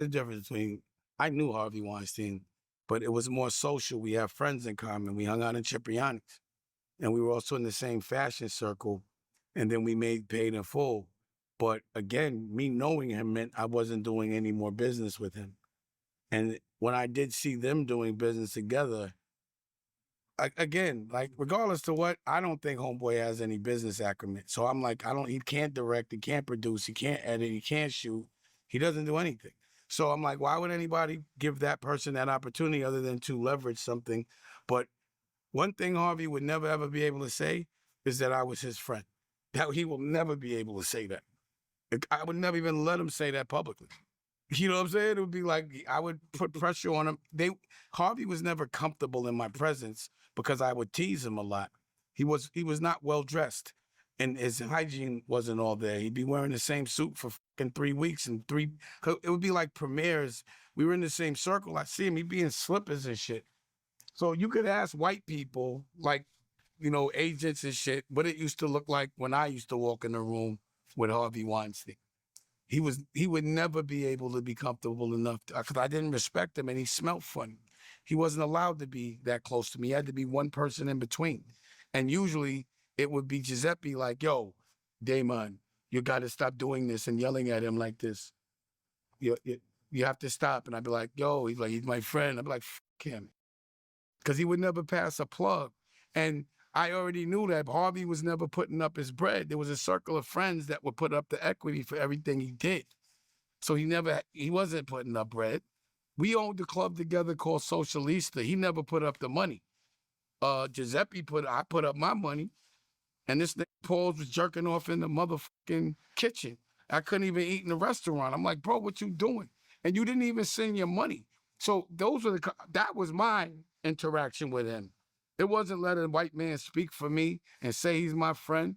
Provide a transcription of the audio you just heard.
the difference between I knew Harvey Weinstein, but it was more social. We have friends in common. We hung out in Cipriani's, and we were also in the same fashion circle. And then we made paid in full. But again, me knowing him meant I wasn't doing any more business with him. And when I did see them doing business together, again, like regardless to what, I don't think Homeboy has any business acumen. So I'm like, I don't. He can't direct. He can't produce. He can't edit. He can't shoot. He doesn't do anything. So I'm like, why would anybody give that person that opportunity other than to leverage something? But one thing Harvey would never ever be able to say is that I was his friend. That he will never be able to say that. I would never even let him say that publicly. You know what I'm saying? It would be like I would put pressure on him. Harvey was never comfortable in my presence because I would tease him a lot. He was not well dressed, and his hygiene wasn't all there. He'd be wearing the same suit for fucking 3 weeks and three. It would be like premieres. We were in the same circle. I see him. He'd be in slippers and shit. So you could ask white people, like agents and shit, what it used to look like when I used to walk in the room with Harvey Weinstein. He would never be able to be comfortable enough because I didn't respect him and he smelled funny. He wasn't allowed to be that close to me. He had to be one person in between. And usually it would be Giuseppe like, yo, Damon, you got to stop doing this and yelling at him like this. You have to stop. And I'd be like, yo, he's like, he's my friend. I'd be like, fuck him. Because he would never pass a plug. And I already knew that Harvey was never putting up his bread. There was a circle of friends that would put up the equity for everything he did. So he wasn't putting up bread. We owned the club together called Socialista. He never put up the money. I put up my money, and this nigga Paul was jerking off in the motherfucking kitchen. I couldn't even eat in the restaurant. I'm like, bro, what you doing? And you didn't even send your money. So that was my interaction with him. It wasn't letting a white man speak for me and say he's my friend.